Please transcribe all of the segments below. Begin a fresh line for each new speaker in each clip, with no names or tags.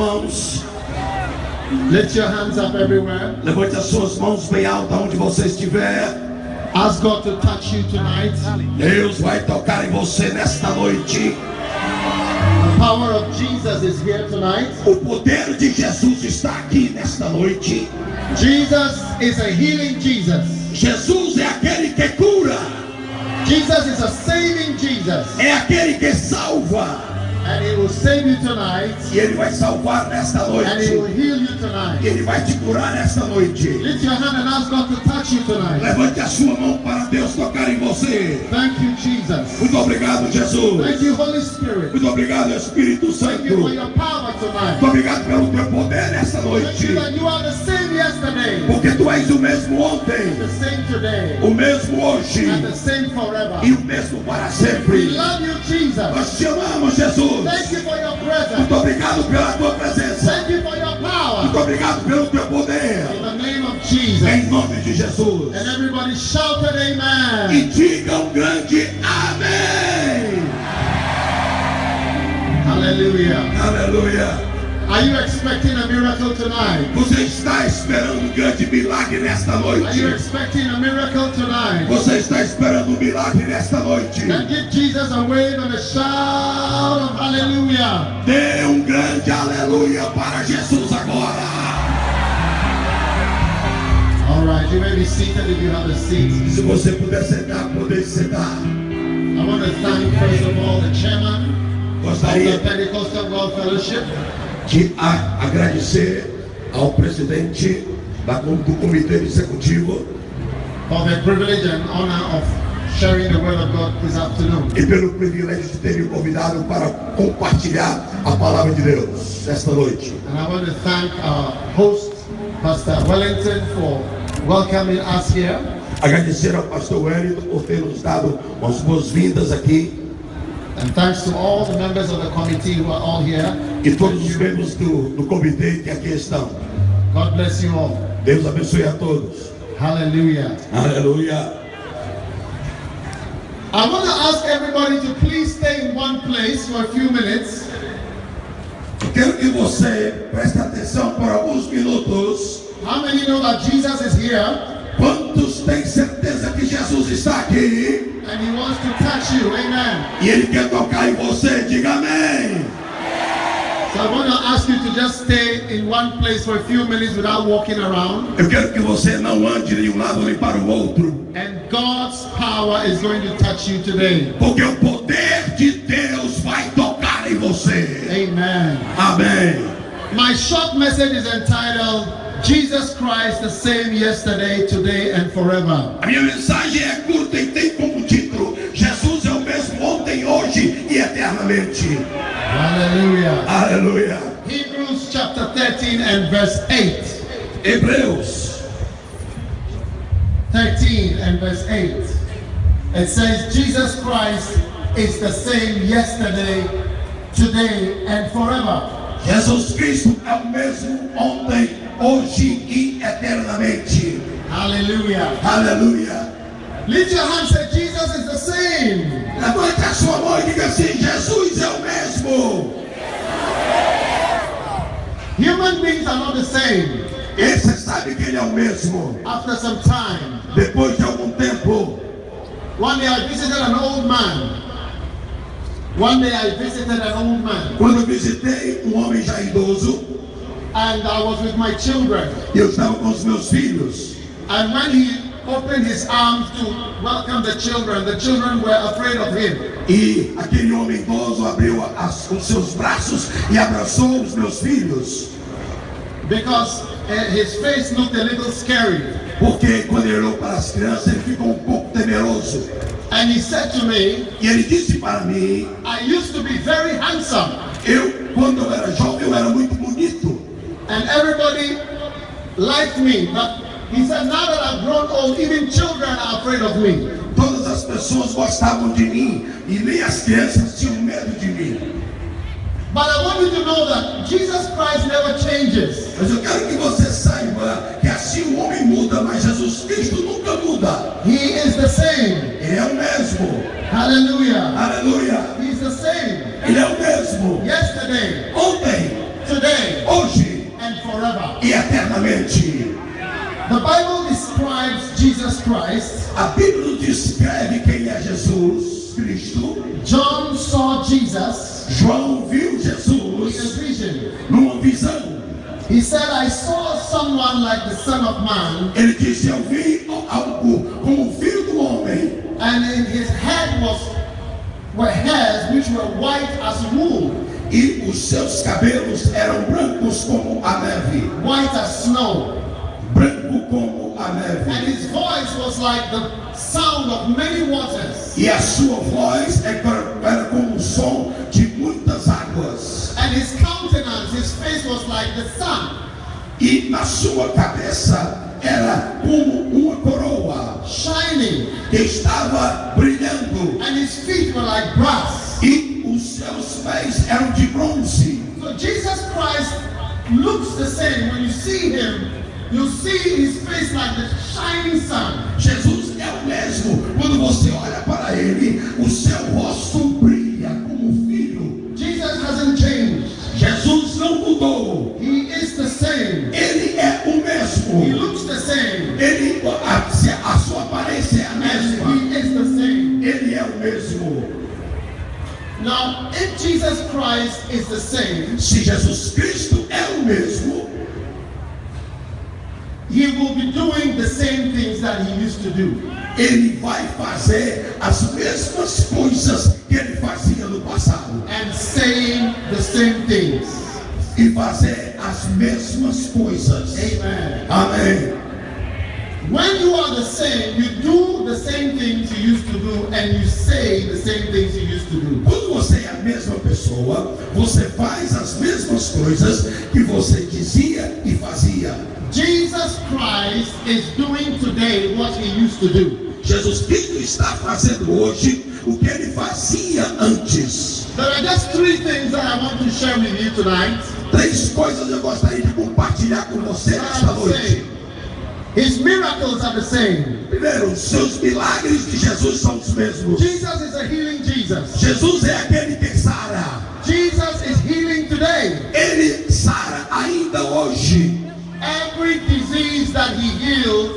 mãos.
Lift your hands up everywhere.
Levante as suas mãos bem altas onde você estiver.
Ask God to touch you tonight.
Deus vai tocar em você nesta noite.
The power of Jesus is here tonight.
O poder de Jesus está aqui nesta noite.
Jesus is a healing Jesus.
Jesus é aquele que cura.
Jesus is a saving Jesus.
É aquele que salva.
And He will save you tonight.
E Ele vai salvar nesta noite.
And He will heal you tonight.
Ele vai te curar nesta noite.
Lift your hand and ask God to touch you tonight.
Levante a sua mão para Deus tocar em você.
Thank you, Jesus.
Muito obrigado, Jesus.
Thank you, Holy Spirit.
Muito obrigado, Espírito Santo.
Thank you for your power tonight.
Muito obrigado pelo teu poder nesta
Thank
noite.
you that you are the same yesterday,
Porque tu és o mesmo ontem,
the same today,
o mesmo hoje
and the same forever.
e o mesmo para
We
sempre.
love you, Jesus.
Nós te amamos, Jesus.
Thank you for your presence.
Muito obrigado pela tua presença.
Thank you for your power.
Muito obrigado pelo teu poder.
In the name of Jesus.
Em nome de Jesus.
And everybody shouted amen.
E diga um grande amém.
Hallelujah.
Aleluia.
Are you expecting a miracle tonight?
Você está esperando um grande milagre nesta
Are you
noite?
expecting a miracle tonight?
Você está esperando um milagre nesta noite?
Then give Jesus a wave and a shout of hallelujah.
Dê um grande aleluia para Jesus agora.
All right, you may be seated if you have a seat.
Se você puder sentar, poder sentar.
I want to thank first of all the chairman of the
Gostaria
Pentecostal World Fellowship.
de agradecer ao presidente do comitê executivo
For the privilege and honor of sharing the word of God this afternoon.
e pelo privilégio de ter me convidado para compartilhar a palavra de Deus esta noite.
And I want to thank our host, Pastor Wellington, for welcoming us here.
Agradecer ao pastor Wellington por ter nos dado umas boas-vindas aqui
And thanks to all the members of the committee who are all here.
e todos os membros do comitê que aqui estão.
God bless you all.
Deus abençoe a todos.
Hallelujah.
Aleluia.
I want to ask everybody to please stay in one place for a few minutes.
Eu quero que você preste atenção por alguns minutos.
How many know that Jesus is here
Quantos têm certeza que Jesus está aqui?
and He wants to touch you? Amen.
E Ele quer tocar em você? Diga amém.
So I want to ask you to just stay in one place for a few minutes without walking around.
Eu quero que você não ande de um lado nem para o outro.
And God's power is going to touch you today.
Porque o poder de Deus vai tocar em você.
Amen.
Amém.
My short message is entitled Jesus Christ the same yesterday, today and forever.
A minha mensagem é curta e tem como título: Jesus é o mesmo ontem, hoje e eternamente.
Hallelujah.
Aleluia.
Hebrews chapter 13 and verse 8.
Hebreus
13 and verse 8. It says Jesus Christ is the same yesterday, today and forever.
Jesus Cristo é o mesmo ontem, hoje e eternamente.
Hallelujah.
Aleluia.
Lift your hand and say Jesus is the same.
Levante a sua mão e diga assim: Jesus é o mesmo.
Human beings are not the same.
E você sabe que Ele é o mesmo.
After some time,
Depois de algum tempo,
one day I visited an old man. One day I visited an old man,
quando eu visitei homem já idoso,
and I was with my children.
eu estava com os meus filhos.
And when he opened his arms to welcome the children were afraid of him.
E aquele homem idoso abriu os seus braços e abraçou os meus filhos.
Because his face looked a little scary.
Porque quando ele olhou para as crianças, ele ficou um pouco temeroso.
And he said to me,
E ele disse para mim:
I used to be very handsome.
quando eu era jovem, eu era muito bonito.
And everybody liked me. But he said, now that I've grown old, even children are afraid of me.
Todas as pessoas gostavam de mim e nem as crianças tinham medo de mim.
But I want you to know that Jesus Christ never changes.
Mas eu quero que você saiba que assim o homem muda, mas Jesus Cristo nunca muda.
He is the same.
Ele é o mesmo.
Hallelujah.
Aleluia.
He's the same.
Ele é o mesmo.
Yesterday,
Ontem,
today, today,
hoje
and forever.
e eternamente.
The Bible describes Jesus Christ.
A Bíblia nos descreve quem é Jesus Cristo.
John saw Jesus
João viu
in a
Jesus
vision.
numa visão.
He said, I saw someone like the Son of Man,
Ele disse: eu vi algo como o filho do homem,
and in his head were hairs which were white as wool,
e os seus cabelos eram brancos como a neve,
white as snow.
branco como a
And
neve.
his voice was like the sound of many waters.
E a sua voz era como o som de muitas águas.
And his countenance, his face was like the sun,
E na sua cabeça era como uma coroa
shining.
que estava brilhando.
And his feet were like brass.
E os seus pés eram de bronze.
So Jesus Christ looks the same. When you see him, you see his face like the shining sun.
Jesus é o mesmo. Quando você olha para ele, o seu rosto brilha como o filho.
Jesus hasn't changed.
Jesus não mudou.
He is the same.
Ele é o
He
mesmo.
looks the same.
A sua aparência é a
And
mesma.
he is the same.
Ele é o mesmo.
Now, if Jesus Christ is the same,
Se Jesus Cristo é o mesmo,
he will be doing the same things that he used to do.
ele vai fazer as mesmas coisas que ele fazia no passado.
And saying the same things.
E fazer as mesmas coisas.
Amen.
Amém.
When you are the same, you do the same things you used to do, and you say the same things you used to do.
Quando você é a mesma pessoa, você faz as mesmas coisas que você dizia e fazia.
Jesus Christ is doing today what he used to do.
Jesus Cristo está fazendo hoje o que ele fazia antes.
There are just three things that I want to share with you tonight.
Três coisas eu gostaria de compartilhar com você nesta noite.
His miracles are the same.
Primeiro, os seus milagres de Jesus são os mesmos.
Jesus is a healing Jesus.
Jesus é aquele que sara.
Jesus is healing today.
Ele sara ainda hoje.
Every disease that he healed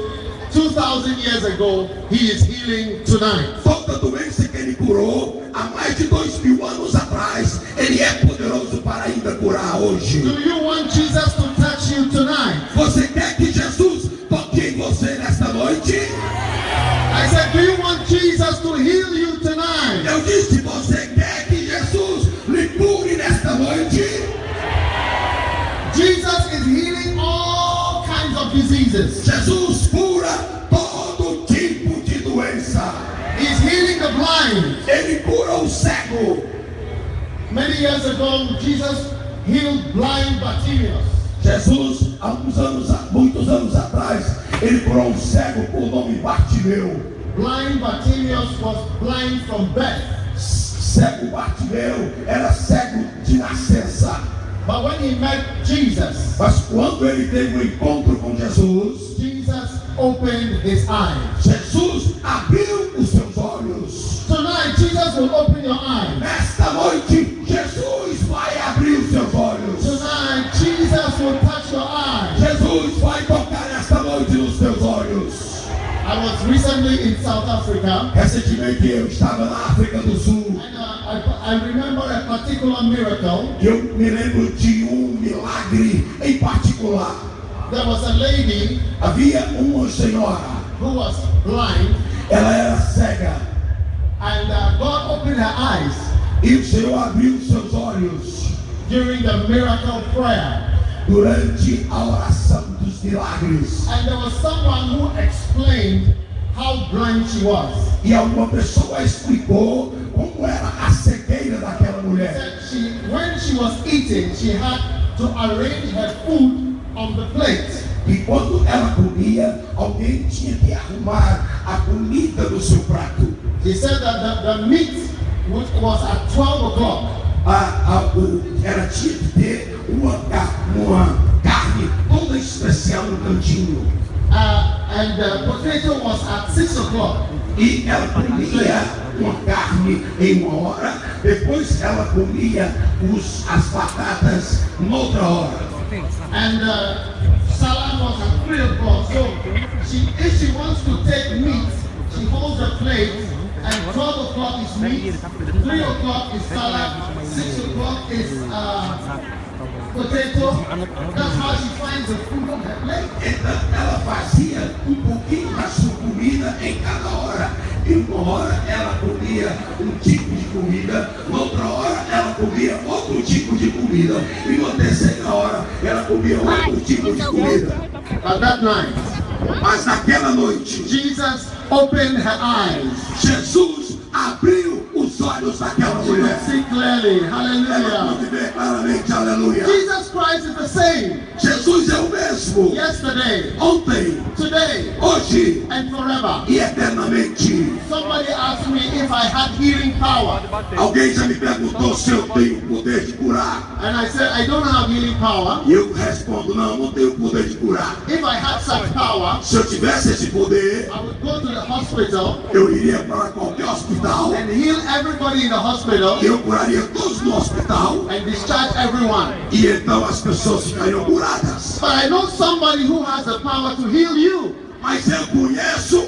2,000 years ago, he is healing tonight.
Toda doença que ele curou há mais de 2.000 anos atrás, ele é poderoso para ainda curar hoje.
Do you want Jesus to touch you tonight?
Você quer que Jesus toque em você nesta noite?
I said, do you want Jesus to heal you tonight?
Eu disse, você quer que Jesus lhe cure nesta noite?
Jesus is healing all kinds of diseases.
Jesus cura todo tipo de doença.
He's healing the blind.
Ele cura o cego.
Many years ago, Jesus healed blind Bartimaeus.
Jesus, muitos anos atrás, ele curou um cego por nome Bartimeu.
Blind Bartimaeus was blind from birth.
Cego Bartimeu era cego de nascença.
But when he met Jesus,
Mas quando ele teve um encontro com Jesus,
Jesus opened his eyes.
Jesus abriu os seus olhos.
Tonight, Jesus will open your eyes.
Nesta noite, Jesus vai abrir os seus olhos.
Tonight, Jesus will touch your eyes.
Jesus vai tocar nesta noite nos teus olhos.
I was recently in South Africa,
Recentemente eu estava na África do Sul.
and I remember a particular miracle.
E eu me lembro de um milagre em particular.
There was a lady
Havia uma senhora,
who was blind,
ela era cega.
and God opened her eyes
E o Senhor abriu os seus olhos
during the miracle prayer.
durante a oração dos milagres.
And there was someone who explained how blind she was.
E alguma pessoa explicou como era a cegueira daquela mulher.
Said when she was eating, she had to arrange her food on the plate.
E quando ela comia, alguém tinha que arrumar a comida no seu prato.
She said that the meat, which was at 12 o'clock,
Ela tinha que ter uma carne toda especial no cantinho.
and the potato was at 6 o'clock.
E ela comia uma carne em uma hora, depois ela comia as batatas noutra hora.
And salad was at 3 o'clock. So if she wants to take meat, she holds a plate, and 12 o'clock is meat, 3 o'clock is salad, 6 o'clock is potato. That's how she finds the food on her plate.
Então ela fazia um pouquinho da sua comida em cada hora. Em uma hora ela comia um tipo de comida, noutra hora ela comia outro tipo de comida, e na terceira hora ela comia outro tipo de comida.
But that night,
Mas naquela noite,
Jesus opened her eyes.
Jesus abriu os olhos daquela
She could
mulher.
see clearly.
Ela
Hallelujah.
pôde ver claramente, aleluia.
Jesus Christ is the same
Jesus é o mesmo
yesterday,
ontem,
today,
hoje
and forever.
e eternamente.
Somebody asked me if I had healing power,
Alguém já me perguntou se eu tenho o poder de curar.
and I said I don't have healing power.
E eu respondo, não tenho o poder de curar.
If I had such power,
Se eu tivesse esse poder,
I would go to the hospital
eu iria para qualquer hospital
and heal everybody in the hospital
e eu curaria todos no hospital,
and discharge everyone.
e então as pessoas ficariam curadas.
But I know somebody who has the power to heal you,
Mas eu conheço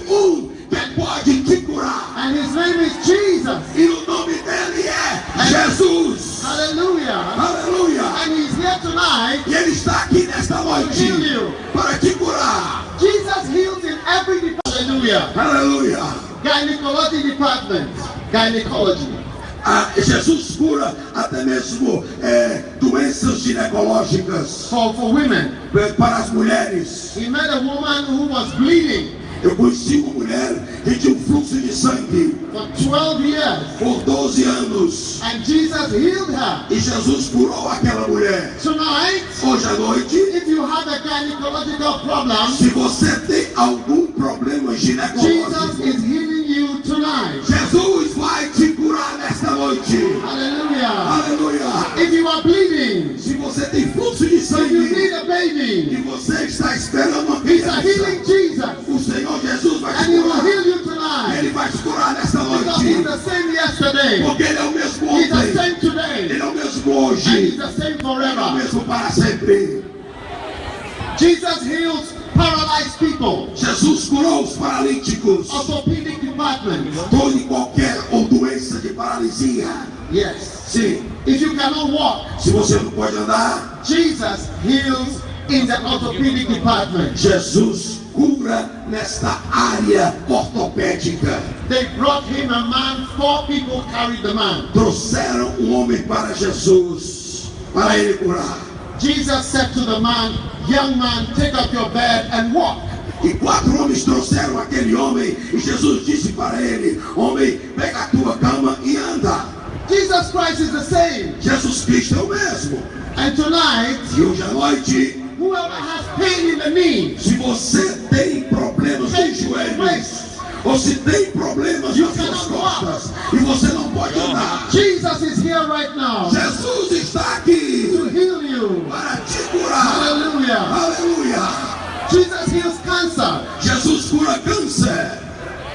que pode te curar,
and his name is Jesus.
e o nome dele é Jesus.
Hallelujah.
Aleluia.
And he's here tonight.
E ele está aqui nesta noite
Heal you.
para te curar.
Jesus heals in every department. Hallelujah.
Aleluia.
Gynecology department. Gynecology.
Jesus cura até mesmo doenças ginecológicas
For women.
para as mulheres.
He met a woman who was bleeding
Eu conheci uma mulher que tinha um fluxo de sangue
for 12 years.
por 12 anos.
And Jesus healed her.
E Jesus curou aquela mulher.
Tonight,
Hoje à noite,
if you have a gynecological problem,
se você tem algum problema
Jesus
ginecológico,
is healing you tonight.
Jesus vai te curar nesta noite.
Hallelujah.
Aleluia.
If you are bleeding,
Se você tem fluxo de
if you
sangue
need a
e
baby,
você está esperando uma
he's a
criança,
healing Jesus.
o Senhor Jesus vai
And
te
he will
curar.
heal you tonight.
Ele vai te curar nesta
Because he's
noite.
the same yesterday.
Porque Ele é o mesmo
He's the
ontem.
same today.
Ele é o mesmo
And he's
hoje.
the same
Ele é o
forever.
mesmo para sempre.
Jesus heals paralyzed people.
Jesus curou os paralíticos.
Orthopedic department.
Toda e qualquer ou doença de paralisia.
Yes.
Sim.
If you cannot walk,
Se você não pode andar,
Jesus heals in the orthopedic department.
Jesus cura nesta área ortopédica.
They brought him a man, 4 people carried the man.
Trouxeram um homem para Jesus, para ele curar.
Jesus said to the man, young man, take up your bed and walk.
E 4 homens trouxeram aquele homem, e Jesus disse para ele: homem, pega a tua cama e anda.
Jesus Christ is the same.
Jesus Cristo é o mesmo.
And tonight,
E hoje à noite,
whoever has pain in the knee,
se você tem problemas nos joelhos, ou se tem problemas nas suas costas, e você não pode andar,
Jesus is here right now
Jesus está aqui
to heal you.
para te curar.
Hallelujah.
Aleluia.
Jesus heals cancer.
Jesus cura câncer.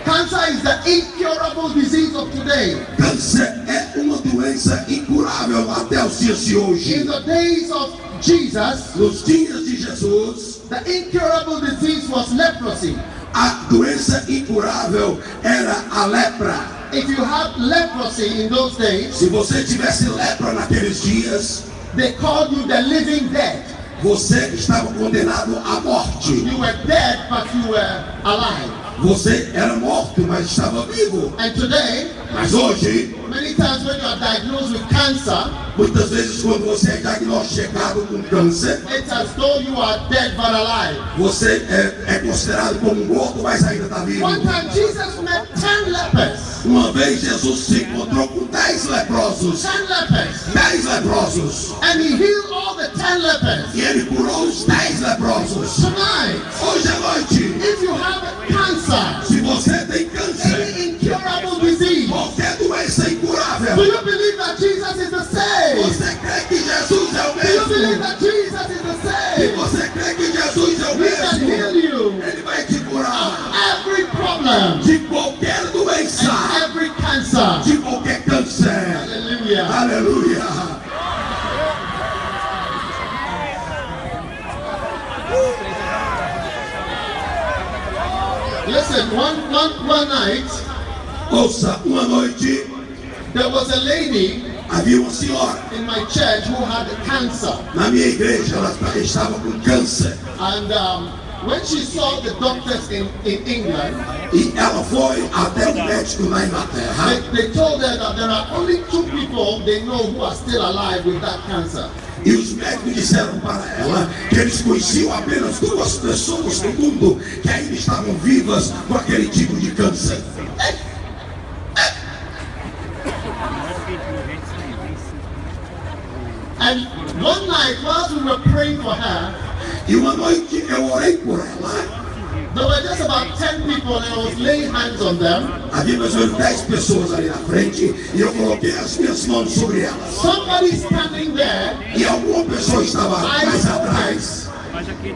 Cancer is the incurable disease of today.
Câncer é uma doença incurável até os dias de hoje.
In the days of Jesus,
Nos dias de Jesus,
the incurable disease was leprosy.
a doença incurável era a lepra.
If you had leprosy in those days,
Se você tivesse lepra naqueles dias,
they called you the living dead.
você estava condenado à morte.
You were dead, but you were alive.
Você era morto, mas estava vivo.
And today,
Mas hoje,
many times when you are diagnosed with cancer,
muitas vezes quando você é diagnosticado com câncer,
it's as though you are dead but alive.
você é considerado como um morto, mas ainda está vivo.
One time Jesus met 10 lepers.
Uma vez Jesus se encontrou com 10 leprosos.
10 lepers.
10 leprosos.
And he healed all the 10 lepers.
E ele curou os 10 leprosos.
Tonight,
Hoje à noite,
if you have a cancer,
se você tem câncer,
any incurable disease,
qualquer doença
do
incurável,
you believe that Jesus is the same?
você crê que Jesus é o
Do you believe
mesmo?
that Jesus is the
Se
same?
você crê que Jesus é o
He can heal
mesmo,
you
Ele vai te curar
of every problem.
de qualquer
Listen, one night,
Ouça, uma noite
there was a lady
havia uma senhora
in my church who had cancer.
na minha igreja, ela estava com câncer.
And when she saw the doctors in England,
E ela foi até o médico na Inglaterra.
they told her that there are only 2 people they know who are still alive with that cancer.
E os médicos disseram para ela que eles conheciam apenas 2 pessoas no mundo que ainda estavam vivas com aquele tipo de câncer.
And one night, whilst we were praying for her,
E uma noite eu orei por ela.
there were just about 10 people and I was laying hands on them.
Havia mais ou menos 10 pessoas ali na frente e eu coloquei as minhas mãos sobre elas.
Somebody standing there,
E alguma pessoa estava mais atrás.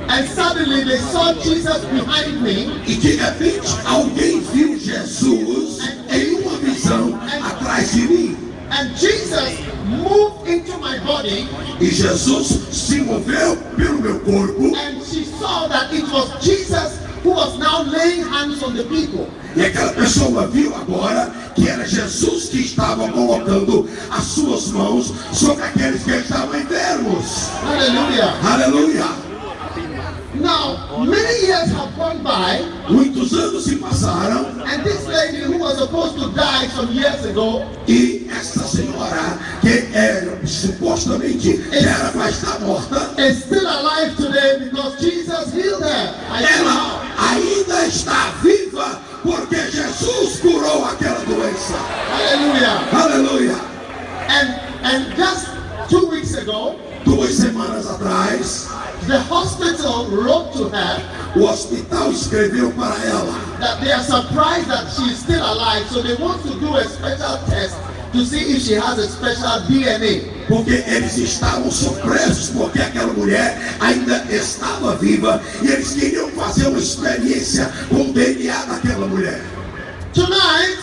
and suddenly they saw Jesus behind me,
E de repente alguém viu Jesus em uma visão atrás de mim.
and Jesus moved into my body,
E Jesus se moveu pelo meu corpo.
and she saw that it was Jesus who was now laying hands on the people.
E aquela pessoa viu agora que era Jesus que estava colocando as suas mãos sobre aqueles que estavam enfermos.
Hallelujah.
Aleluia!
Now, many years have gone by,
Muitos anos se passaram
and this lady who was supposed to die some years ago
e essa senhora que supostamente era para estar morta,
is still alive today because Jesus healed her. I see
ela
how.
ainda está viva porque Jesus curou aquela doença.
Hallelujah.
Aleluia!
And just 2 weeks ago,
2 semanas atrás,
the hospital wrote to her
o hospital escreveu para ela
that they are surprised that she is still alive, so they want to do a special test to see if she has a special DNA.
porque eles estavam surpresos porque aquela mulher ainda estava viva e eles queriam fazer uma experiência com o DNA daquela mulher.
Tonight,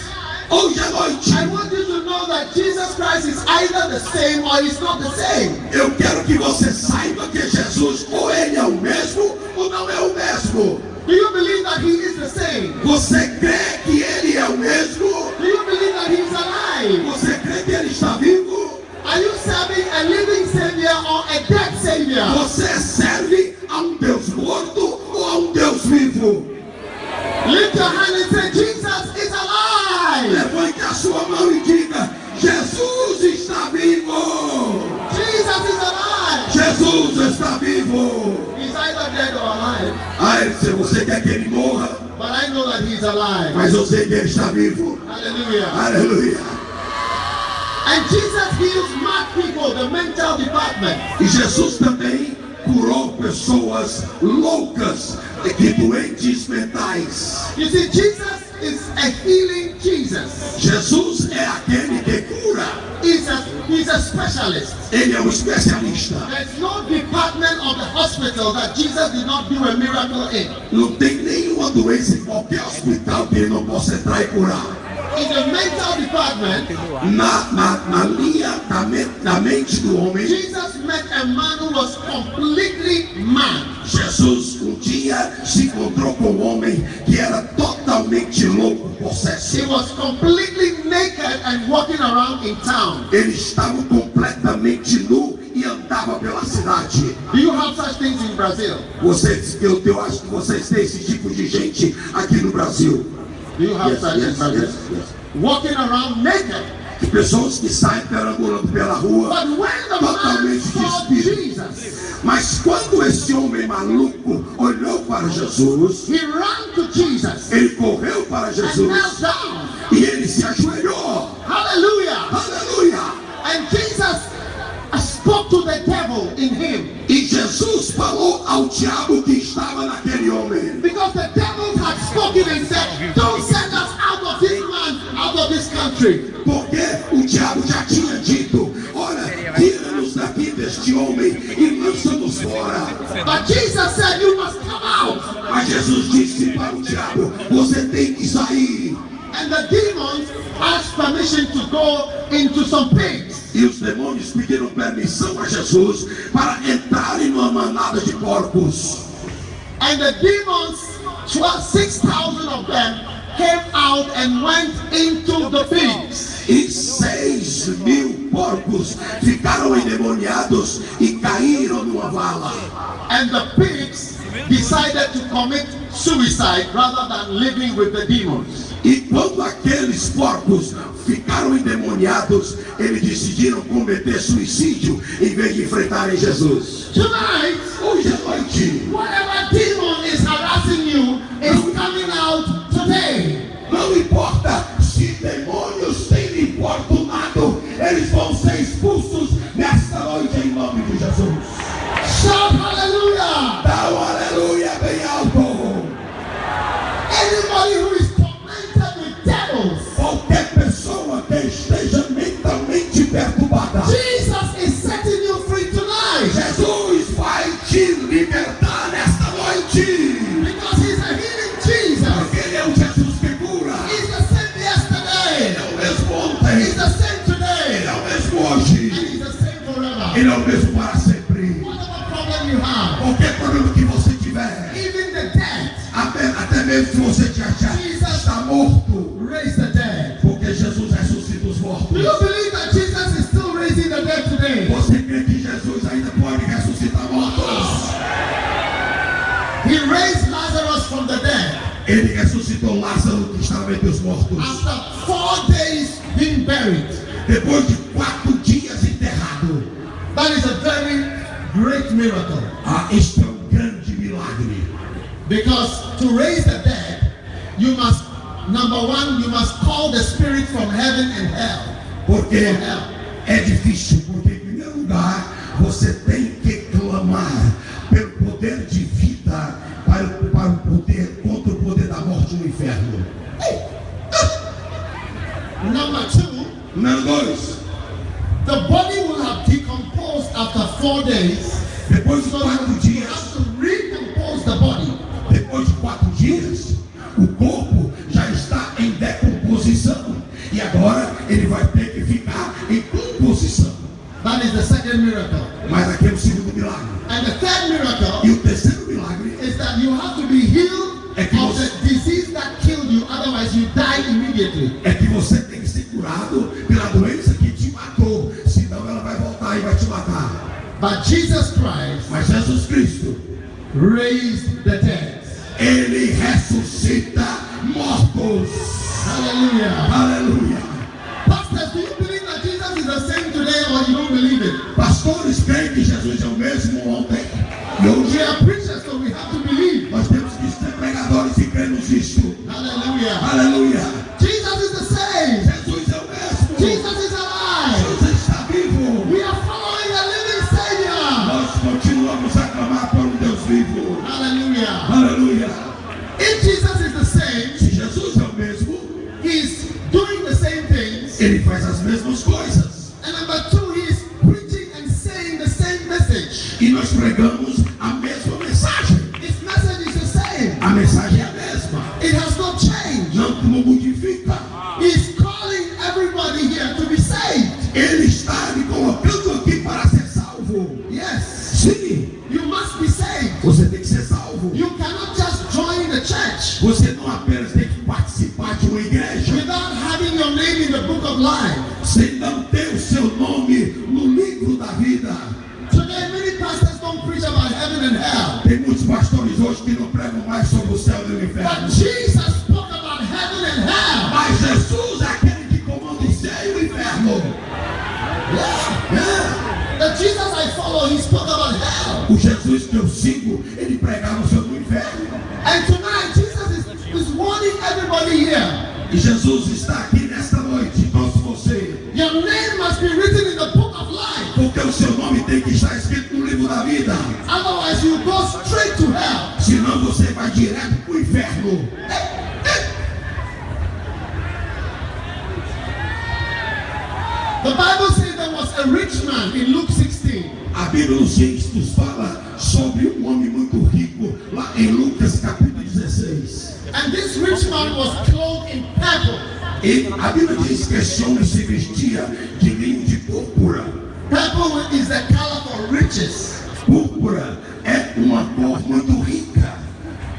Hoje à noite,
I want you to know that Jesus Christ is either the same or he's not the same.
eu quero que você saiba que Jesus ou ele é o mesmo ou não é o mesmo.
Do you believe that he is the same?
Você crê que ele é o mesmo?
Do you believe that he's alive?
Você crê que ele está vivo?
Are you serving a living savior or a dead savior?
Você serve a um Deus morto ou a um Deus vivo?
Lift your hand and say, Jesus is alive.
Levante a sua mão e diga: Jesus está vivo!
Jesus is alive.
Jesus está vivo!
He's either dead or alive.
Ah, ele disse, você quer que ele morra?
But I know that he's alive.
Mas eu sei que ele está vivo.
Hallelujah.
Aleluia!
And Jesus heals mad people, the mental department.
E Jesus também curou pessoas loucas e doentes mentais.
You see, Jesus is a healing Jesus.
Jesus é aquele que cura.
He's a specialist.
Ele é um especialista.
There's no department of the hospital that Jesus did not do a miracle in.
Não tem nenhuma doença em qualquer hospital que ele não possa entrar e curar.
In the mental department,
Na linha da mente do homem,
Jesus met a man who was completely mad.
Jesus um dia se encontrou com um homem que era totalmente louco,
He
possesso.
was completely naked and walking around in town.
Ele estava completamente nu e andava pela cidade.
Do you have such things in Brazil?
Eu acho que vocês têm esse tipo de gente aqui no Brasil.
Do you have
Yes,
such in
yes,
Brazil?
yes, yes.
Walking around naked.
De pessoas que saem perambulando pela rua
But when the man
totalmente
saw
despidas.
Jesus,
Mas quando esse homem maluco olhou para Jesus,
he ran to Jesus
ele correu para
and
Jesus
knelt down.
e ele se ajoelhou.
Hallelujah.
Aleluia!
And Jesus spoke to the devil in him.
E Jesus falou ao diabo que estava naquele homem.
Because the devil had spoken and said, don't send us out of this man, out of this country.
Porque o diabo já tinha dito: olha, tira-nos daqui deste homem e lança-nos fora.
But Jesus said, you must come out.
Mas Jesus disse para o diabo: você tem que sair.
And the demons asked permission to go into some pigs.
E os demônios pediram permissão a Jesus para entrarem numa manada de porcos.
And the demons 6,000 of them came out and went into the pigs.
E 6.000 porcos ficaram endemoniados e caíram numa vala.
And the pigs decided to commit suicide rather than living with the demons.
E quando aqueles porcos ficaram endemoniados, eles decidiram cometer suicídio em vez de enfrentarem Jesus.
Tonight,
Hoje à noite,
whatever demon is harassing you is coming out today.
não importa se demônios têm lhe importunado, eles vão ser expulsos nesta noite em nome de Jesus.
Shout hallelujah!
Dá um aleluia bem alto.
Anybody who is tormented with devils,
Qualquer pessoa que esteja mentalmente perturbada,
Jesus is setting you free tonight.
Jesus vai te libertar nesta noite.
Because he's a healing Jesus.
Porque ele é o Jesus que cura.
He's the same yesterday.
Ele é o mesmo ontem.
He's the same today.
Ele é o mesmo hoje.
And he's the same forever.
Ele é o mesmo para sempre.
Whatever problem you have,
Qualquer problema que você tiver,
even the dead,
até mesmo se você te achar está morto,
raise the dead.
porque Jesus ressuscita os mortos.
Do you believe that Jesus is still raising the dead today?
Você crê que Jesus ainda pode ressuscitar mortos?
He raised Lazarus from the dead
Ele ressuscitou Lázaro que estava entre os mortos.
after 4 days being buried.
Depois de 4 dias enterrado.
That is a very great miracle.
Este é um grande milagre.
Because to raise the dead, you must, number one, you must call the spirit from heaven and hell.
Porque
From hell.
é difícil, porque em primeiro lugar você tem que clamar pelo poder de vida para o poder, contra o poder da morte no inferno.
Number two,
Número 2,
the body will have decomposed after 4 days.
depois de
So
4
you
dias,
have to recompose the body.
depois de 4 dias, o corpo já está em decomposição e agora ele vai ter que ficar em composição.
That is the second miracle.
Mas aqui é o segundo milagre.
And the third miracle
E o terceiro milagre
is that you have to be healed of the disease that killed you, otherwise you die immediately.
é que você tem que ser curado pela doença que te matou, senão ela vai voltar e vai te matar.
But Jesus Christ
Mas Jesus Cristo,
raised the dead.
ele ressuscita mortos.
Hallelujah.
Aleluia.
Pastors, do you believe that Jesus is the same today or you don't believe it?
Pastores creem que Jesus é o mesmo ontem e hoje.
We are preachers, so we have to believe.
Nós temos que ser pregadores e cremos nisto.
Hallelujah.
Aleluia.
Jesus is the same.
Jesus é o mesmo.
Jesus is alive.
Jesus está vivo.
We are following a living Savior.
Nós continuamos a clamar por um Deus vivo.
Hallelujah.
Aleluia.
If Jesus is the same,
Se Jesus é o mesmo,
he's doing the same things.
ele faz as mesmas coisas.
And number two, he's preaching and saying the same message.
E nós pregamos a mesma mensagem.
His message is the same.
A mensagem é a mesma.
It has not changed.
Não modifica.
He's calling everybody here to be saved.
Ele está me colocando aqui para ser salvo.
Yes.
Sim,
You must be saved.
você tem que ser salvo.
You cannot just join the church
Você não apenas tem que participar de uma igreja
without having your name in the book of life.
sem não ter o seu nome no livro da vida.
Today, many pastors don't preach about heaven and hell.
Tem muitos pastores hoje que não pregam mais sobre o céu e o inferno.
But Jesus spoke about heaven and hell.
Mas Jesus é aquele que comanda o céu e o inferno.
The Jesus I follow, he spoke about hell.
O Jesus que eu sigo, ele pregava sobre o inferno.
And tonight, Jesus is warning everybody here.
E Jesus está aqui nesta noite, trouxe você.
Your name must be written in the book of life.
Porque o seu nome tem que estar escrito no livro da vida.
Otherwise, you go straight to hell.
Senão você vai direto para o inferno.
The Bible says there was a rich man in Luke 16.
A Bíblia nos fala sobre um homem muito rico, lá em Lucas capítulo 16.
And this rich man was clothed in purple.
E a Bíblia diz que esse homem se vestia de linho de púrpura.
Purple is the color for riches.
Púrpura é uma cor muito rica.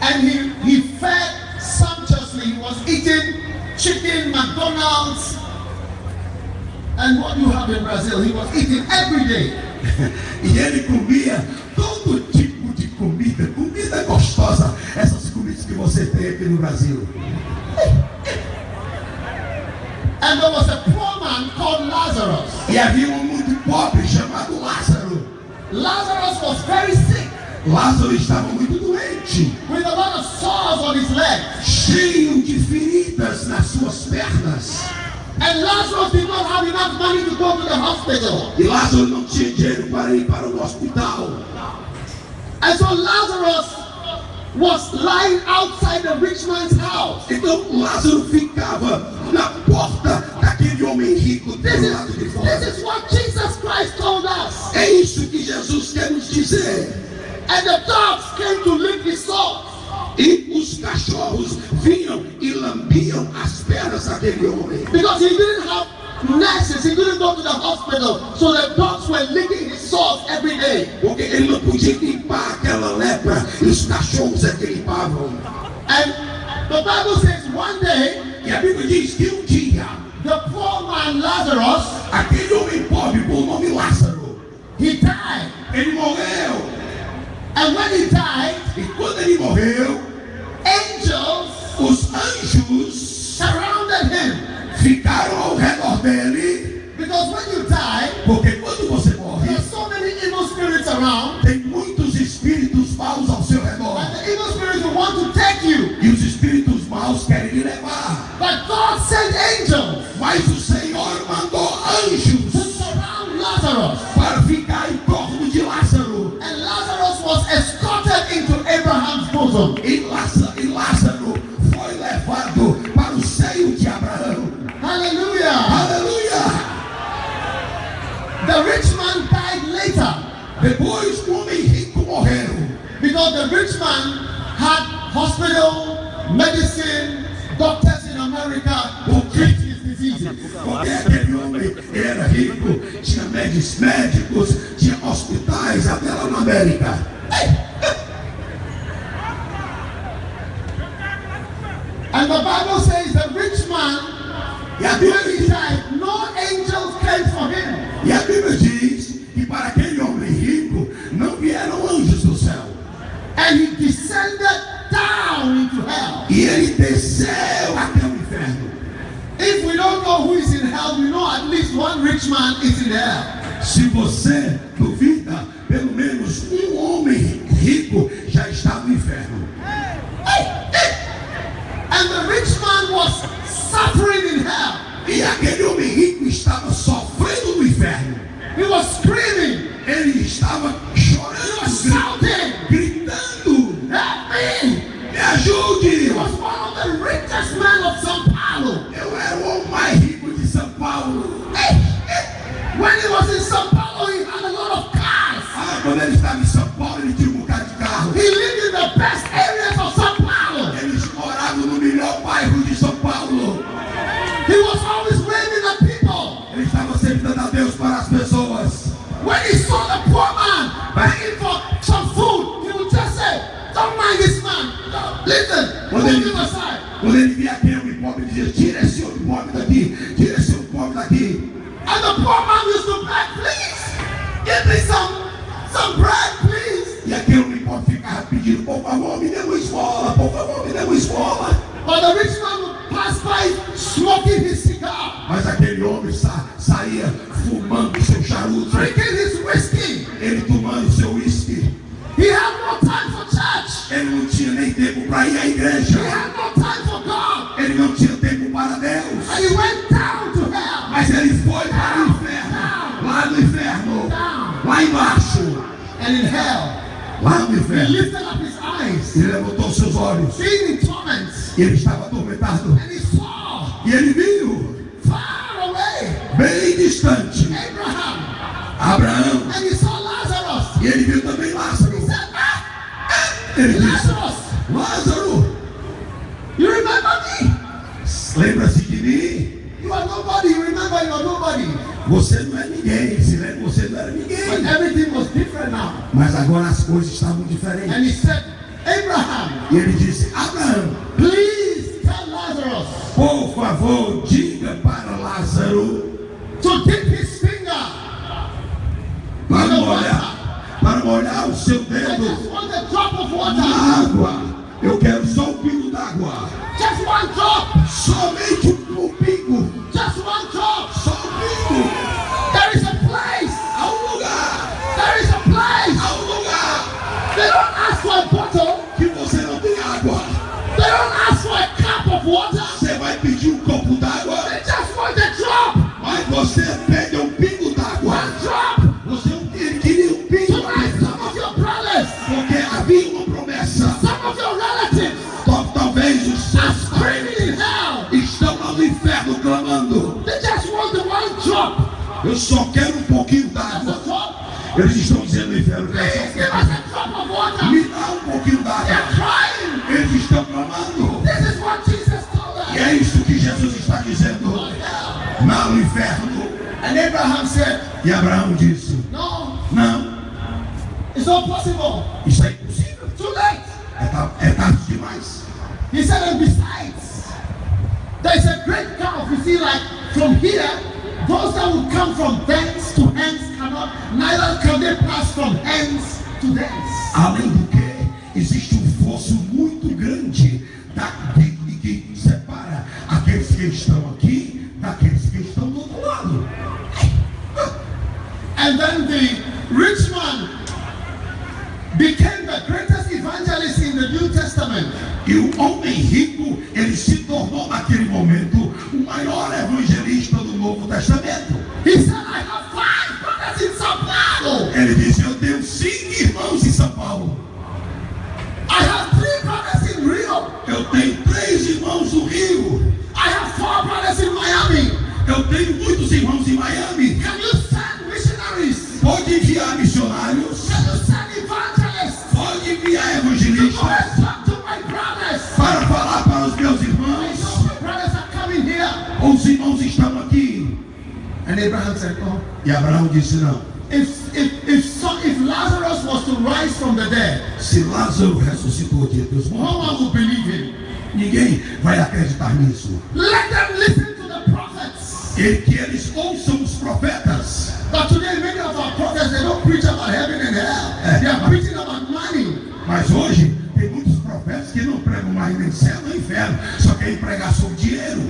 And he fell chicken, McDonald's, and what do you have in Brazil? He was eating every day.
E ele comia todo tipo de comida, comida gostosa, essas comidas que você tem aqui no Brasil.
And there was a poor man called Lazarus.
E havia um muito pobre chamado Lázaro.
Lazarus was very sick,
Lázaro estava muito doente,
with a lot of sores on his legs.
cheio de feridas nas suas pernas.
And Lazarus did not have enough money to go to the hospital.
E Lázaro não tinha dinheiro para ir para o hospital.
And so Lazarus was lying outside the rich man's house.
Então Lázaro ficava na porta daquele homem rico do lado de fora.
This is what Jesus Christ told us.
É isso que Jesus quer nos dizer.
And the dogs came to lick his sores.
E os cachorros vinham e lambiam as pernas daquele homem.
Because he didn't have nurses, he didn't go to the hospital. So the dogs were licking his sores every day.
Porque ele não podia limpar aquela lepra e os cachorros é que limpavam.
And the Bible says one day,
E a Bíblia diz que um dia,
the poor man Lazarus,
aquele homem pobre por nome Lázaro,
he died.
ele morreu.
And when he died,
E quando ele morreu,
angels
os anjos
surrounded him.
ficaram ao redor dele.
Because when you die,
Porque quando você morre,
there's so many evil spirits around.
tem muitos espíritos maus ao seu redor.
And the evil spirits will want to take you.
E os espíritos maus querem lhe levar.
But God sent angels
Mas o Senhor mandou
to
anjos
surround Lazarus.
para ficar em torno de Lázaro.
And Lazarus was escorted into Abraham's bosom.
E Lázaro foi levado para o seio de Abraão.
Hallelujah.
Aleluia!
The rich man died later
Depois o homem rico morreu.
because the rich man had hospital, medicine, doctors in America who treat his diseases.
Porque aquele homem era rico, tinha médicos, tinha hospitais até lá na América.
And the Bible says the rich man,
E a
when
Bíblia
he died, no angels came for him.
E a Bíblia diz que para aquele homem rico não vieram anjos do céu.
And he descended down into hell.
E ele desceu até o inferno.
If we don't know who is in hell, we know at least one rich man is in hell.
Se você duvida, pelo menos um homem rico já está no inferno.
And the rich man was suffering in hell.
E aquele homem rico estava sofrendo no inferno.
He was screaming.
Ele estava
He
chorando,
was shouting.
gritando:
Help me.
me ajude!
He was one of the richest men of São Paulo.
Eu era o homem mais rico de São Paulo.
When he was in São Paulo, he had a lot of cars.
Quando ele estava em São Paulo, ele tinha um bocado de carro.
He lived in the best areas of São Paulo.
Eles moravam no melhor bairro de São Paulo.
He was always waving at people.
Ele estava sempre dando adeus para as pessoas.
When he saw the poor man begging for some food, he would just say, don't mind this man. No, listen, move him aside.
Quando ele via aquele homem pobre, ele dizia: tira esse homem pobre daqui, tira esse homem pobre daqui.
And the poor man used to beg, please, give me some bread, please.
E aquele homem pobre ficava pedindo: por favor, me dê uma esmola, por favor, me dê uma esmola.
But the rich man would pass by smoking his cigar,
Mas aquele homem saía fumando seu charuto,
drinking his whiskey.
ele tomando seu uísque.
He had no time for church.
Ele não tinha nem tempo para ir à igreja.
He had no time for God.
Ele não tinha tempo para Deus.
And he went down to hell.
Mas ele foi para o inferno, lá no inferno, lá embaixo,
And in hell,
lá no
he
inferno.
lifted up his eyes,
Ele levantou seus olhos
being in torments.
e ele estava atormentado.
And he saw
E ele viu,
far away
bem distante,
Abraham.
Abraão.
And he saw Lazarus.
E ele viu também Lázaro.
He said,
Ele disse:
Lazarus,
Lázaro,
you remember me?
lembra-se de mim?
You are nobody. You remember you are nobody.
Você não é ninguém. Se lembra, você não era
But
ninguém.
everything was different now.
Mas agora as coisas estavam diferentes.
And he said, Abraham,
E ele disse: Abraão,
please tell Lazarus Lazarus
por favor, diga para Lázaro
to dip his finger
para
in the
molhar o seu
water. I
dedo
just want a drop of
na
water.
água. Eu quero só um pingo d'água.
Just one drop.
Somente um pingo.
Just one drop.
Só um pingo.
There is a place.
Há um lugar.
There is a place.
Há um lugar
They don't ask for a bottle.
que você não tem água.
They don't ask for a cup of water.
Você vai pedir um copo d'água,
They just want a drop.
mas você pede um pingo d'água.
One drop.
Você queria um pingo,
Tonight, some of your brothers,
porque havia uma promessa.
some of your relatives
Talvez os
are
seus
screaming in hell.
estão lá no inferno clamando:
They just want the one drop.
eu só quero um pouquinho
That's
d'água.
a drop.
Eles estão dizendo no inferno:
Please give us a drop of water.
me dá um pouquinho d'água.
They're crying.
Eles estão clamando.
This is what Jesus told
E
us.
é isso que Jesus está dizendo lá no inferno.
And Abraham said,
E Abraão disse:
no,
não,
it's not possible.
isso é impossível.
Too late.
É tarde demais.
He said, and besides, there's a great gulf. You see, like from here, those that will come from thence to hence cannot, neither can they pass from hence to thence.
Além do que, existe um fosso muito grande que separa aqueles que estão aqui daqueles que estão do outro lado.
And then the rich man became the greatest evangelist in the New Testament.
E o homem rico, ele se tornou naquele momento o maior evangelista do Novo Testamento.
He said, I have 5 brothers in Sao Paulo.
Ele disse: eu tenho 5 irmãos em São Paulo.
I have 3 brothers in Rio.
Eu tenho 3 irmãos no Rio.
I have 4 brothers in Miami.
Eu tenho muitos irmãos em Miami.
Can you send missionaries?
Pode enviar missionários.
Can you send evangelists?
Pode enviar
Go
evangelistas
and talk to my brothers.
para falar para os meus
I
irmãos.
know my brothers are coming here.
Os irmãos estão aqui.
And Abraham said, oh,
E Abraão disse: não.
if Lazarus was to rise from the dead,
Se Lázaro ressuscitou de entre os
no
mortos,
one will believe him.
ninguém vai acreditar nisso.
Let them listen to the prophets.
E que eles ouçam os profetas.
But today, many of our prophets, they don't preach about heaven and hell. They are preaching about money.
Mas hoje tem muitos profetas que não pregam mais nem céu nem inferno, só querem pregar sobre dinheiro.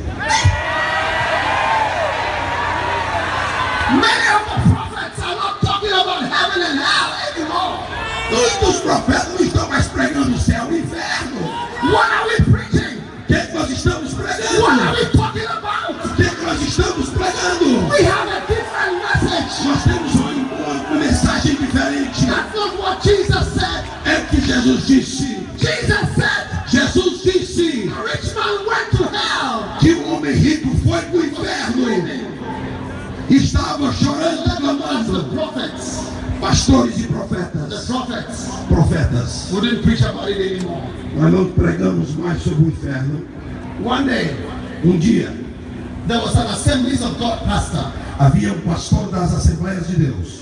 Many of the prophets are not talking about heaven and hell anymore.
Muitos profetas não estão mais pregando céu e inferno.
What are we preaching?
O que é que nós estamos
What are
pregando?
we talking about?
O que é que nós estamos pregando?
We have a different message.
Nós temos uma mensagem diferente.
That's not what Jesus said.
É o que Jesus disse.
Jesus said,
Jesus disse
a rich man went to hell.
que o homem rico foi para o inferno. Estava chorando,
That's the
clamando.
prophets.
Pastores e
The
profetas.
prophets
Profetas.
wouldn't preach about it anymore.
Nós não pregamos mais sobre o inferno.
One day,
Um dia,
there was an Assemblies of God pastor.
havia um pastor das Assembleias de Deus.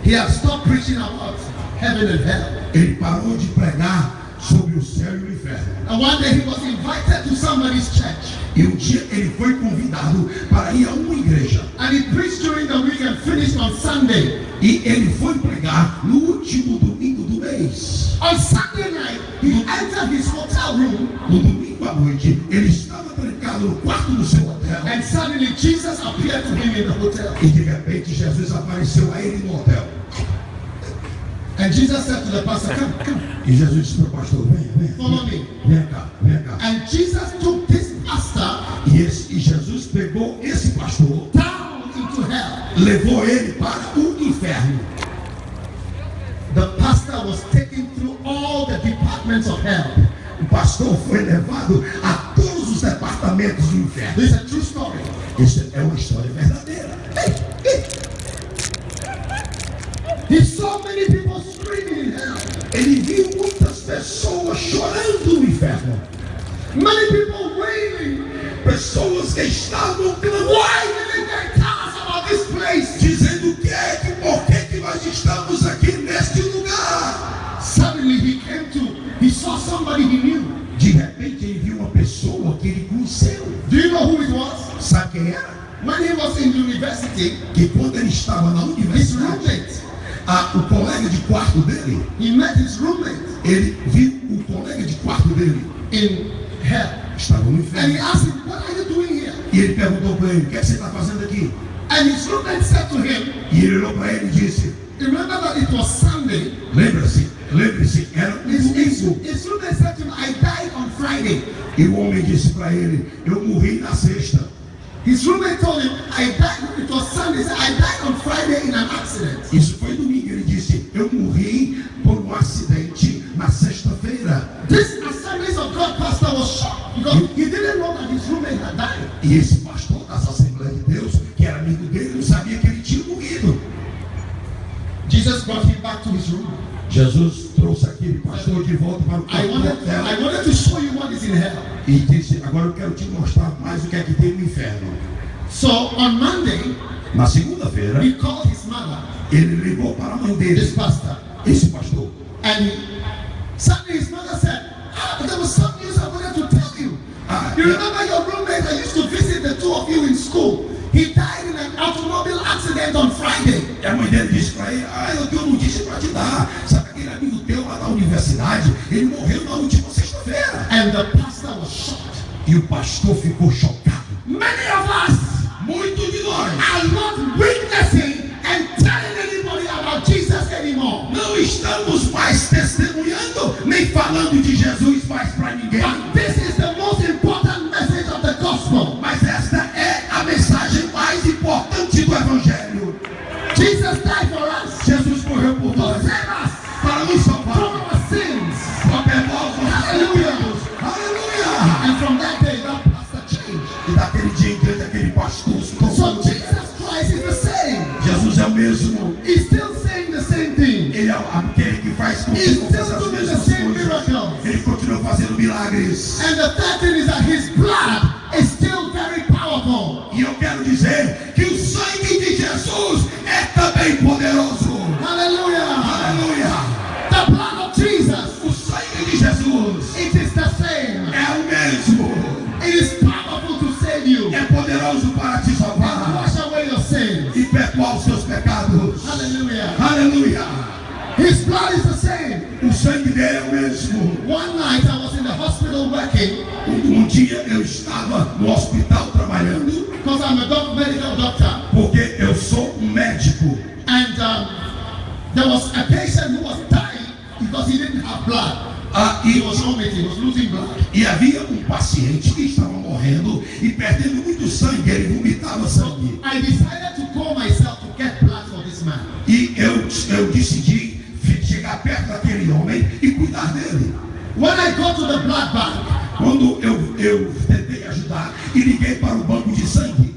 He had stopped preaching about heaven and hell.
Ele parou de pregar sobre o céu e o inferno.
And one day he was invited to somebody's church.
E um dia ele foi convidado para ir a uma igreja.
And he preached during the week and finished on Sunday.
E ele foi pregar no último domingo do mês.
On Sunday night, he entered his hotel room
No domingo à noite, ele estava trancado no quarto do seu hotel.
and suddenly Jesus appeared to him in the hotel.
E de repente Jesus apareceu a ele no hotel.
And Jesus said to the pastor, come, come,
E Jesus disse para o pastor: venha,
follow
venha.
me.
Vem cá, vem cá.
And Jesus took this pastor
E Jesus pegou esse pastor,
down into hell.
levou ele para o inferno.
The pastor was taken through all the departments of hell.
O pastor foi levado a todos os departamentos do inferno.
This is a true story.
Isso é uma história verdadeira.
He saw many people screaming in hell.
Ele viu muitas pessoas chorando no inferno.
Many people wailing.
Pessoas que estavam clamando,
Why didn't they tell us about this place?
dizendo por que nós estamos aqui neste lugar.
Suddenly he saw somebody he knew.
De repente ele viu uma pessoa que ele conheceu.
Do you know who it was?
Sabe quem era?
When he was in university,
Que quando ele estava na
his
universidade,
roommate,
o colega de quarto dele,
he met his roommate
ele viu o colega de quarto dele,
in hell.
estava no
And he
inferno.
asked him, what are you doing here?
E ele perguntou para ele, o que é que você está fazendo aqui?
And his roommate said to him,
E ele olhou para ele e disse,
remember that it was Sunday.
lembre-se, era um domingo.
His roommate said to him, I died on Friday.
E o homem disse para ele, eu morri na sexta.
His roommate told him, I died, it was Sunday. He said, I died on Friday in an accident.
Isso foi domingo. Ele disse, eu morri por um acidente na sexta-feira.
This Assemblies of God pastor was shocked because he didn't know that his roommate had died.
E esse pastor das Assembleias de Deus, que era amigo dele, não sabia que ele tinha morrido.
Jesus brought him back to his room.
Jesus trouxe aquele pastor de volta para o
I
quarto do hotel
wanted to show you what is in hell.
e disse, agora eu quero te mostrar mais o que é que tem no inferno.
So on Monday,
Na segunda-feira,
he called his mother,
ele ligou para a mãe
this
dele,
pastor,
esse pastor.
and suddenly his mother said, there was some news I wanted to tell you. You remember your roommate I used to visit the two of you in school? He died in an automobile accident on Friday.
E a mãe dele disse para ele, eu tenho notícia para te dar. Sabe aquele amigo teu lá da universidade? Ele morreu na última sexta-feira.
And the pastor was shocked.
E o pastor ficou chocado.
Many of us
Muitos de nós
are not witnessing and telling anybody about Jesus anymore.
não estamos mais testemunhando, nem falando de Jesus mais para ninguém.
But this is the most important message of the gospel.
Mas esta é a mensagem mais importante do Evangelho.
Jesus died for us
Jesus morreu por
to
nós
save us
para nos
from
salvar.
our sins.
Para perdoar os nossos
Aleluia.
pecados. Aleluia!
And from that day, that pastor changed.
E daquele dia em diante, aquele pastor se
So
tornou.
Jesus Christ is the same.
Jesus é o mesmo.
He's still saying the same thing.
Ele é aquele que faz
He's
continua
still
fazendo as
doing the
mesmas
same
coisas.
miracles.
Ele continua fazendo milagres.
And the third thing is that his blood is still very powerful.
E eu quero dizer que o sangue de Jesus é também poderoso.
Hallelujah.
Aleluia!
The blood of Jesus,
O sangue de Jesus
it is the same.
é o mesmo.
It is powerful to save you
É poderoso para te
and
salvar
wash away your sins.
e perdoar os seus pecados.
Hallelujah.
Aleluia!
His blood is the same.
O sangue dele é o mesmo.
One night I was in the hospital working
Um dia eu estava no hospital trabalhando,
because I'm a medical doctor.
porque eu sou um médico.
And there was a patient who was dying because he didn't have blood. He was vomiting, he was losing blood.
E havia um paciente que estava morrendo e perdendo muito sangue, ele vomitava sangue.
I decided to call myself to get blood for this man.
E eu decidi chegar perto daquele homem e cuidar dele.
When I go to the blood bank,
Quando eu tentei ajudar e liguei para o banco de sangue,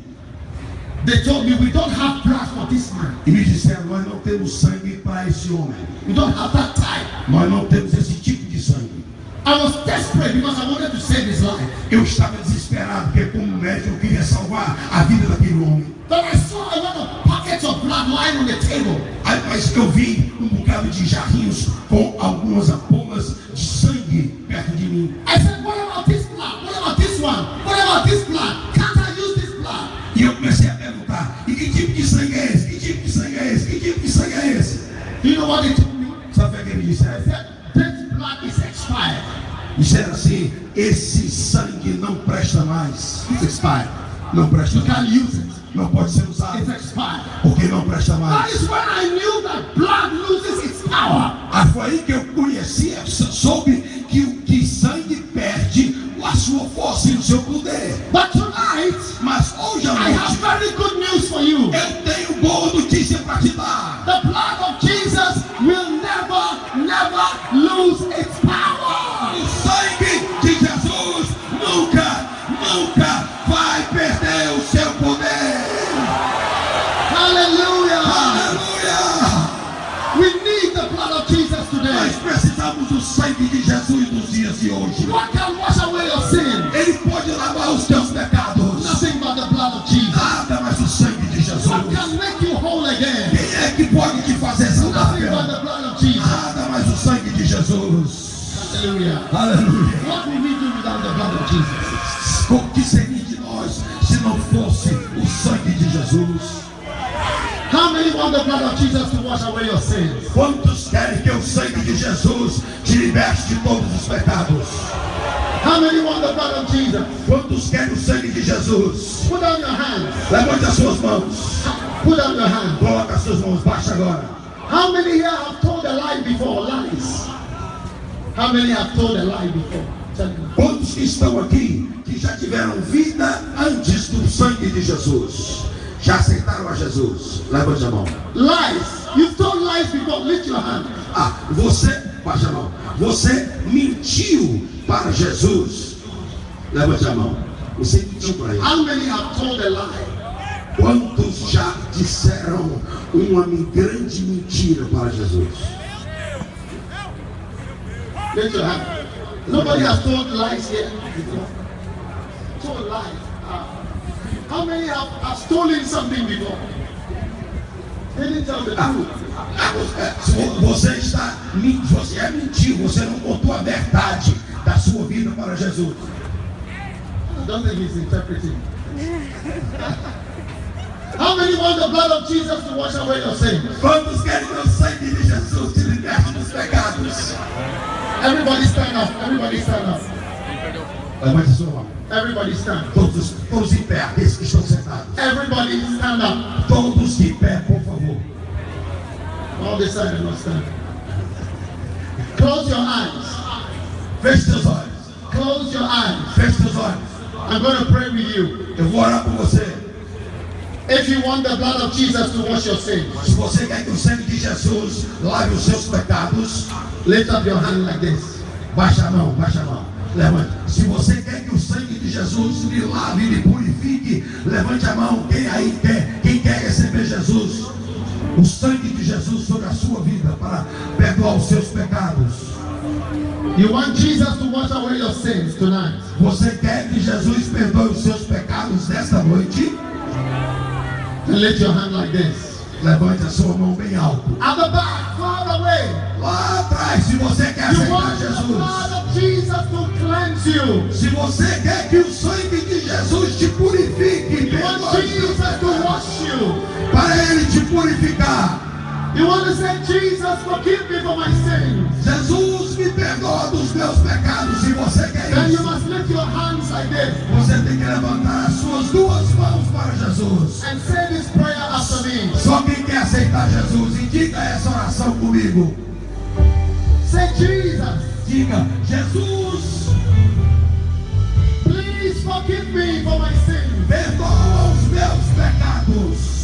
they told me we don't have blood for this man.
e me disseram, nós não temos sangue para esse homem.
We don't have that type.
Nós não temos esse tipo de sangue.
I was desperate because I wanted to save his life.
Eu estava desesperado, porque como médico eu queria salvar a vida daquele homem.
But I saw a lot of packets of blood lying on the table.
Aí, mas eu vi um bocado de jarrinhos com algumas ampolas de sangue perto de mim.
I said, what about this blood? What about this one? What about this blood? Can't I use this blood?
E eu comecei a perguntar, e que tipo de sangue é esse? Que tipo de sangue é esse? Que tipo de sangue é esse?
Do you know what they told me?
Sabe o que ele disse?
I said, this blood is expired.
Disseram assim, esse sangue não presta mais.
It's expired.
Não presta
You can't
mais.
use it.
Não pode ser usado,
It's expired.
porque não presta
That
mais.
is when I knew that blood loses its power.
Foi aí que eu conheci, soube que sangue perde a sua força e o seu poder.
But tonight,
Mas hoje à
I have
noite,
very good news for you.
eu tenho boa notícia para te dar.
The blood of Jesus will never lose its power.
O sangue de Jesus nunca vai perder o seu poder.
Hallelujah.
Aleluia!
We need the blood of Jesus today.
Nós precisamos do sangue de Jesus nos dias de hoje.
What can wash away your sin?
Ele pode lavar os teus pecados.
Nothing but the blood of Jesus.
Nada mais o sangue de Jesus.
What can make you whole again?
Quem é que pode te fazer
Nothing
saudável?
but the blood of Jesus.
Nada mais o sangue de Jesus.
Hallelujah.
Aleluia.
What will we do without the blood of Jesus?
O que seria de nós se não fosse o sangue de Jesus?
How many want the blood of Jesus to wash away your sins?
Quantos querem que o sangue de Jesus te liberte de todos os pecados?
How many want the blood of Jesus?
Quantos querem o sangue de Jesus?
Put down your hands.
Levante as suas mãos.
Put down your hands.
Coloca as suas mãos. Baixa agora.
How many here have told a lie before? Lies. How many have told a lie before? Tell me.
Quantos que estão aqui que já tiveram vida antes do sangue de Jesus? Já aceitaram a Jesus? Levante a mão.
Lies. You've told lies before. Lift your hand.
Você, baixa a mão. Você mentiu para Jesus? Levante a mão. Você mentiu para ele.
How many have told a lie?
Quantos já disseram uma grande mentira para Jesus?
Lift your hand. Nobody has told lies here before. Told lies. How many have stolen something before? They didn't tell the truth.
Você é mentir, você não contou a verdade da sua vida para Jesus.
I don't think he's interpreting. How many want the blood of Jesus to wash away your sins?
Quantos querem que o sangue de Jesus te liberte dos pecados?
Everybody stand up. Everybody stand up.
Levante a sua mão.
Everybody stand.
Todos em pé, aqueles que estão sentados.
Everybody stand up.
Todos de pé, por favor.
All this side and not stand. Close your eyes.
Feche seus olhos.
Close your eyes.
Feche seus olhos.
I'm going to pray with you.
Eu vou orar por você.
If you want the blood of Jesus to wash your sins,
Se você quer que o sangue de Jesus lave os seus pecados,
lift up your hand like this.
baixa a mão, baixa a mão. Levante. Se você quer que o sangue de Jesus lhe lave e lhe purifique, levante a mão. Quem aí quer? Quem quer receber Jesus? O sangue de Jesus sobre a sua vida para perdoar os seus pecados.
You want Jesus to wash away your sins tonight?
Você quer que Jesus perdoe os seus pecados nesta noite?
Then lift your hand like this.
Levante a sua mão bem alto.
At the back, far away.
Lá atrás, se você quer
You
aceitar
want the
Jesus.
blood of Jesus to cleanse you.
Se você quer que o sangue de Jesus te purifique,
You want
perdoe os
Jesus
teus
to
pecados,
wash you.
para Ele te purificar.
You want to say, Jesus, forgive me for my sins.
Jesus, me perdoa dos meus pecados. Se você quer
Then you
isso,
must lift your hands like this
você tem que levantar as suas duas mãos para Jesus.
and say this prayer after me.
Só quem quer aceitar Jesus, e diga essa oração comigo.
Say, Jesus,
Diga, Jesus,
please forgive me for my sins.
perdoa os meus pecados.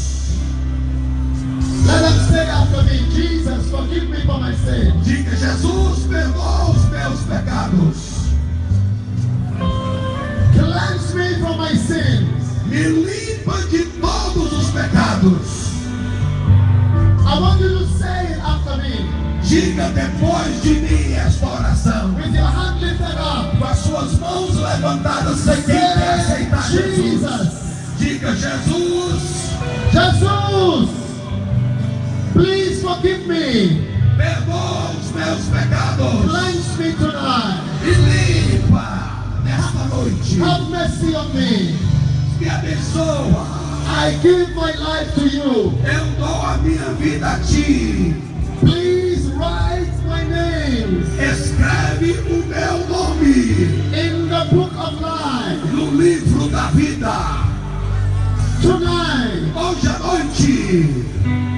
Let them say after me, Jesus, forgive me for my sins.
Diga, Jesus, perdoa os meus pecados.
Cleanse me from my sins.
Me limpa de todos os pecados.
I want you to say it after me.
Diga depois de mim esta oração.
With your hand lifted up.
Com as suas mãos levantadas, sem quem quer aceitar Jesus.
Jesus.
Diga, Jesus,
Jesus, please forgive me.
perdoa os meus pecados.
Cleanse me tonight.
Me limpa nesta noite.
Have mercy on me.
Me abençoa.
I give my life to you.
Eu dou a minha vida a ti.
Please write my name
Escreve o meu nome
in the book of life.
no livro da vida.
Tonight,
Hoje à noite,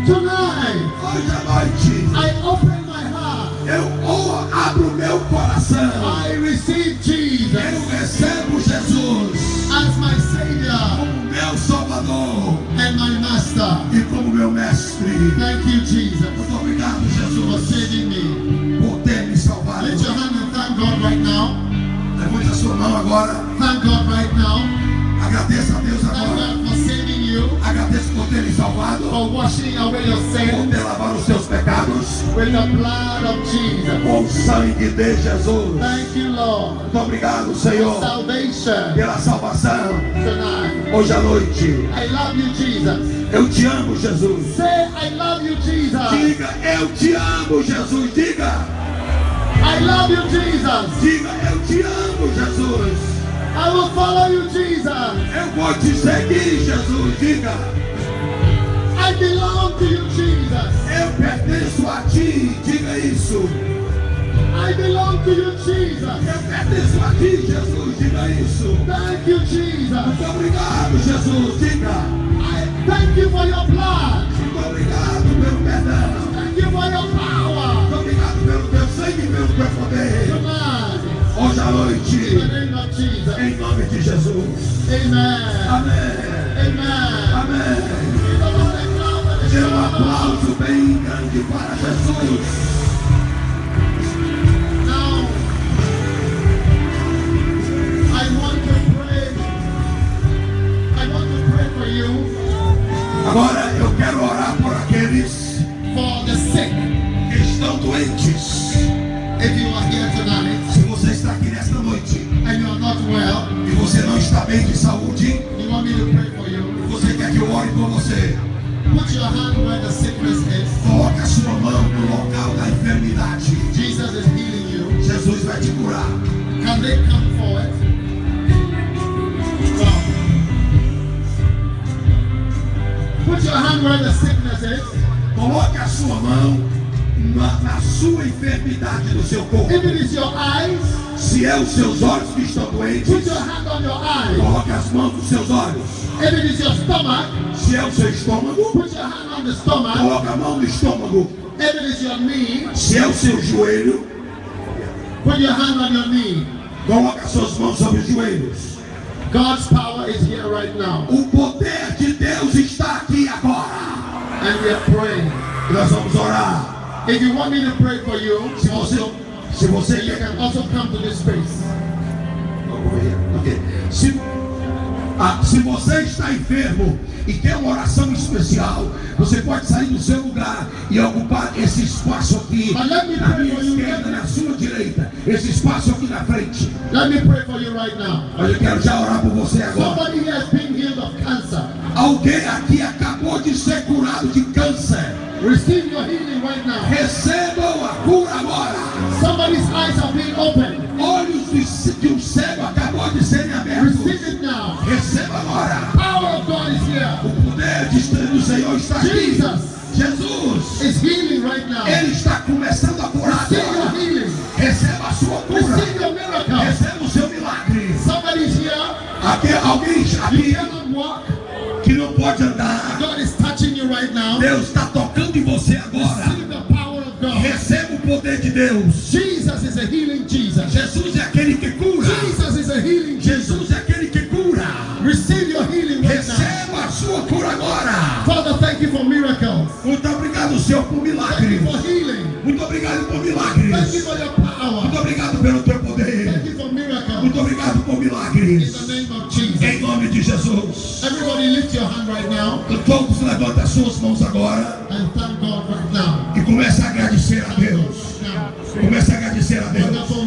tonight,
hoje à noite,
I open my heart.
eu abro meu coração.
I receive Jesus
Eu recebo Jesus
as my Savior
como meu Salvador
and my Master.
e como meu mestre.
Thank you, Jesus,
Muito obrigado,
for
Jesus,
saving me.
por ter me salvado.
Lift your hand and thank God right now.
Levante a sua mão agora.
Thank God right now.
Agradeça a Deus
Thank
agora.
God for saving you,
Agradeça por ter me salvado,
for washing away your
por
sins
ter lavado os seus pecados
with the blood of Jesus.
com o sangue de Jesus.
Thank you, Lord,
Muito obrigado,
for
Senhor,
salvation
pela salvação
tonight.
hoje à noite.
I love you, Jesus.
Eu te amo, Jesus.
Say, I love you, Jesus.
Diga, eu te amo, Jesus. Diga,
I love you, Jesus.
Diga, eu te amo, Jesus.
I will follow you, Jesus.
Eu vou te seguir, Jesus. Diga,
I belong to you, Jesus.
eu pertenço a ti. Diga isso.
I belong to you, Jesus.
Eu pertenço a ti, Jesus. Diga isso.
Thank you, Jesus.
Muito obrigado, Jesus. Diga,
Thank you for your blood.
muito obrigado pelo perdão.
Thank you for your power.
Muito obrigado pelo teu sangue e pelo teu poder.
Tonight,
Hoje à
in the
noite,
name of Jesus.
em nome de Jesus.
Amen.
Amém.
Amen.
Amém.
Give the Lord a clap and a
Dê um
shout.
aplauso bem grande para Jesus.
Now, I want to pray for you,
Agora eu quero orar por aqueles
for the sick.
que estão doentes.
If you are here tonight
Se você está aqui nesta noite
and you are not well,
e você não está bem de saúde,
you want me to pray for you.
você quer que eu ore por você,
Put your hand where the sickness is.
coloque a sua mão no local da enfermidade.
Jesus is healing you.
Jesus vai te curar.
Can they come forward? Come. Put your hand where the sickness is.
Coloque a sua mão na sua enfermidade do seu corpo.
If it is your eyes,
Se é os seus olhos que estão
put
doentes,
your hand on your eyes.
coloque as mãos nos seus olhos.
If it is your stomach,
Se é o seu estômago,
put your hand on the stomach.
coloque a mão no estômago.
If it is your knee,
Se é o seu joelho,
put your hand on your knee.
coloque as suas mãos sobre os joelhos.
God's power is here right now.
O poder de Deus está aqui agora.
And we are praying.
E nós vamos orar.
If you want me to pray for you, also,
Se você
you
quer,
can also come to this space.
Ok. Se você está enfermo e quer uma oração especial, você pode sair do seu lugar e ocupar esse espaço aqui, na minha esquerda, na sua direita, esse espaço aqui na frente.
Let me pray for you right now.
Mas eu quero já orar por você agora.
Somebody here has been healed of cancer.
Alguém aqui acabou de ser curado de câncer.
Receive your healing right now.
Recebam a cura agora.
Somebody's eyes have been opened.
Olhos de um cego acabou de serem abertos.
Receive it now.
Receba agora.
Power of God is here.
O poder do Senhor está aqui. Jesus
Is healing right now.
Ele está começando a curar
Receive your
agora.
healing.
Receba a sua cura.
Receive your miracle.
Receba o seu milagre.
Somebody's here.
Alguém
You
aqui
cannot walk.
que não pode andar.
God is touching you right now.
Deus está tocando em você agora.
Receive the power of God.
Receba o poder de Deus.
Jesus is a healing Jesus.
Jesus é aquele que cura.
Jesus is a healing Jesus.
Jesus é aquele que cura.
Receive your healing right now.
Receba a sua cura agora.
Father, thank you for miracles.
Muito obrigado, Senhor, por
Thank you
milagres.
for healing.
Muito obrigado por
Thank you
milagres.
for your power.
Muito obrigado pelo teu
Thank
poder.
you for miracles.
Muito obrigado por
In
milagres.
the name of Jesus.
Em nome de Jesus.
Everybody lift your hand right now
Todos levantem as suas mãos agora
and thank God right now.
e comece a agradecer a Deus.
Now.
Comece a agradecer a Deus.
Wonderful